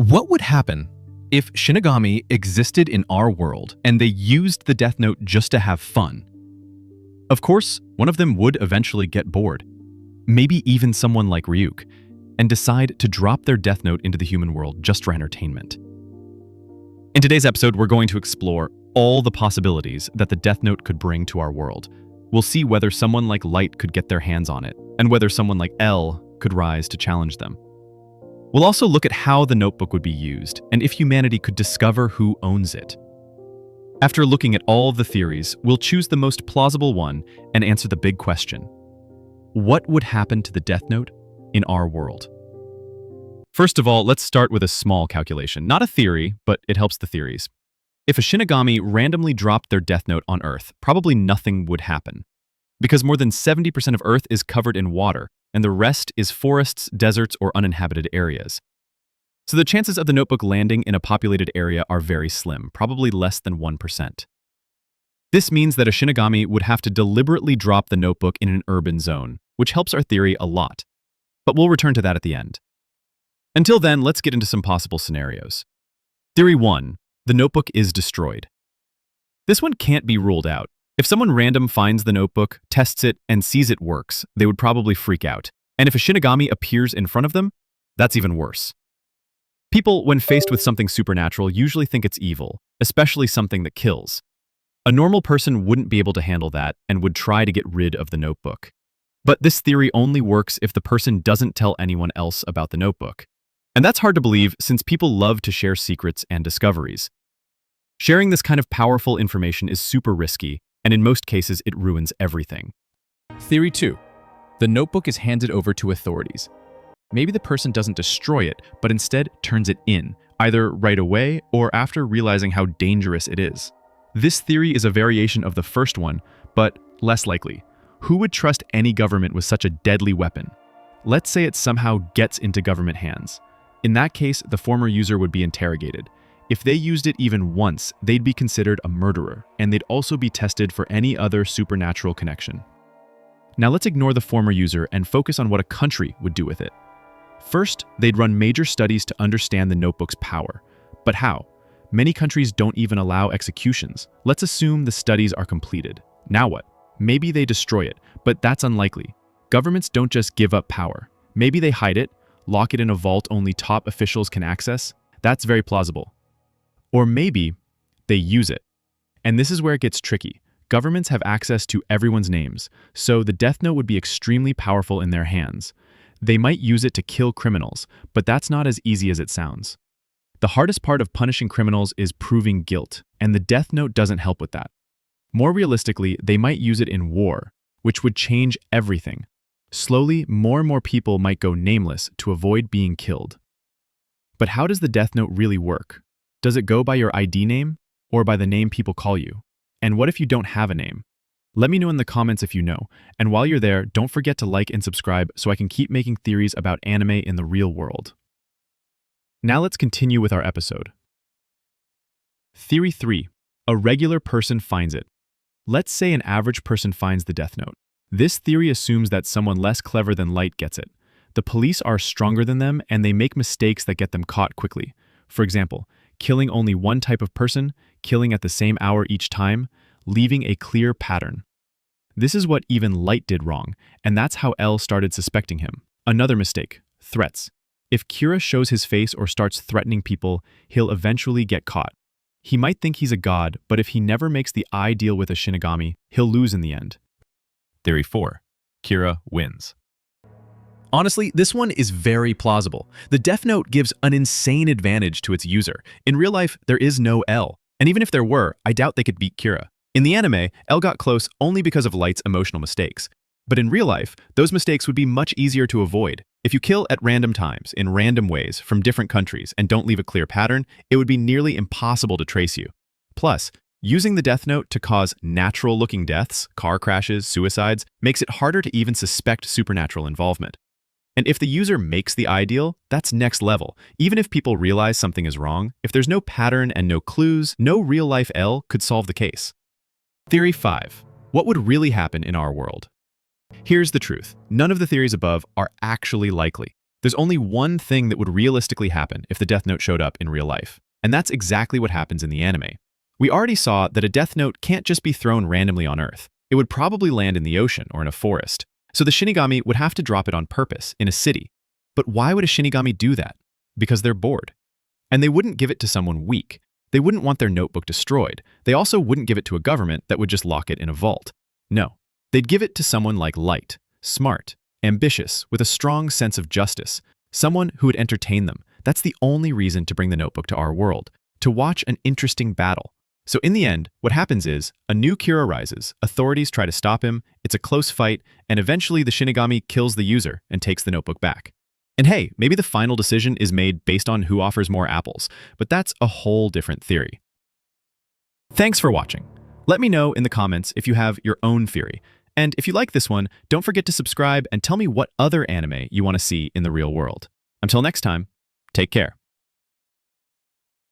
What would happen if Shinigami existed in our world and they used the Death Note just to have fun? Of course, one of them would eventually get bored, maybe even someone like Ryuk, and decide to drop their Death Note into the human world just for entertainment. In today's episode, we're going to explore all the possibilities that the Death Note could bring to our world. We'll see whether someone like Light could get their hands on it, and whether someone like L could rise to challenge them. We'll also look at how the notebook would be used, and if humanity could discover who owns it. After looking at all of the theories, we'll choose the most plausible one and answer the big question. What would happen to the Death Note in our world? First of all, let's start with a small calculation. Not a theory, but it helps the theories. If a Shinigami randomly dropped their Death Note on Earth, probably nothing would happen. Because more than 70% of Earth is covered in water, and the rest is forests, deserts, or uninhabited areas. So the chances of the notebook landing in a populated area are very slim, probably less than 1%. This means that a Shinigami would have to deliberately drop the notebook in an urban zone, which helps our theory a lot. But we'll return to that at the end. Until then, let's get into some possible scenarios. Theory 1. The notebook is destroyed. This one can't be ruled out. If someone random finds the notebook, tests it, and sees it works, they would probably freak out. And if a Shinigami appears in front of them, that's even worse. People, when faced with something supernatural, usually think it's evil, especially something that kills. A normal person wouldn't be able to handle that and would try to get rid of the notebook. But this theory only works if the person doesn't tell anyone else about the notebook. And that's hard to believe since people love to share secrets and discoveries. Sharing this kind of powerful information is super risky, and in most cases, it ruins everything. Theory 2. The notebook is handed over to authorities. Maybe the person doesn't destroy it, but instead turns it in, either right away or after realizing how dangerous it is. This theory is a variation of the first one, but less likely. Who would trust any government with such a deadly weapon? Let's say it somehow gets into government hands. In that case, the former user would be interrogated. If they used it even once, they'd be considered a murderer, and they'd also be tested for any other supernatural connection. Now let's ignore the former user and focus on what a country would do with it. First, they'd run major studies to understand the notebook's power. But how? Many countries don't even allow executions. Let's assume the studies are completed. Now what? Maybe they destroy it, but that's unlikely. Governments don't just give up power. Maybe they hide it, lock it in a vault only top officials can access. That's very plausible. Or maybe they use it. And this is where it gets tricky. Governments have access to everyone's names, so the Death Note would be extremely powerful in their hands. They might use it to kill criminals, but that's not as easy as it sounds. The hardest part of punishing criminals is proving guilt, and the Death Note doesn't help with that. More realistically, they might use it in war, which would change everything. Slowly, more and more people might go nameless to avoid being killed. But how does the Death Note really work? Does it go by your ID name, or by the name people call you? And what if you don't have a name? Let me know in the comments if you know, and while you're there, don't forget to like and subscribe so I can keep making theories about anime in the real world. Now let's continue with our episode. Theory 3. A regular person finds it. Let's say an average person finds the Death Note. This theory assumes that someone less clever than Light gets it. The police are stronger than them, and they make mistakes that get them caught quickly. For example, killing only one type of person, killing at the same hour each time, leaving a clear pattern. This is what even Light did wrong, and that's how L started suspecting him. Another mistake, threats. If Kira shows his face or starts threatening people, he'll eventually get caught. He might think he's a god, but if he never makes the eye deal with a Shinigami, he'll lose in the end. Theory 4. Kira wins. Honestly, this one is very plausible. The Death Note gives an insane advantage to its user. In real life, there is no L. And even if there were, I doubt they could beat Kira. In the anime, L got close only because of Light's emotional mistakes. But in real life, those mistakes would be much easier to avoid. If you kill at random times, in random ways, from different countries, and don't leave a clear pattern, it would be nearly impossible to trace you. Plus, using the Death Note to cause natural-looking deaths, car crashes, suicides, makes it harder to even suspect supernatural involvement. And if the user makes the eye deal, that's next level. Even if people realize something is wrong, if there's no pattern and no clues, no real-life L could solve the case. Theory 5. What would really happen in our world? Here's the truth. None of the theories above are actually likely. There's only one thing that would realistically happen if the Death Note showed up in real life, and that's exactly what happens in the anime. We already saw that a Death Note can't just be thrown randomly on Earth. It would probably land in the ocean or in a forest. So the Shinigami would have to drop it on purpose in a city. But why would a Shinigami do that? Because they're bored. And they wouldn't give it to someone weak. They wouldn't want their notebook destroyed. They also wouldn't give it to a government that would just lock it in a vault. No, they'd give it to someone like Light, smart, ambitious, with a strong sense of justice, someone who would entertain them. That's the only reason to bring the notebook to our world, to watch an interesting battle. So in the end, what happens is, a new Kira rises, authorities try to stop him, it's a close fight, and eventually the Shinigami kills the user and takes the notebook back. And hey, maybe the final decision is made based on who offers more apples, but that's a whole different theory. Thanks for watching. Let me know in the comments if you have your own theory. And if you like this one, don't forget to subscribe and tell me what other anime you want to see in the real world. Until next time, take care.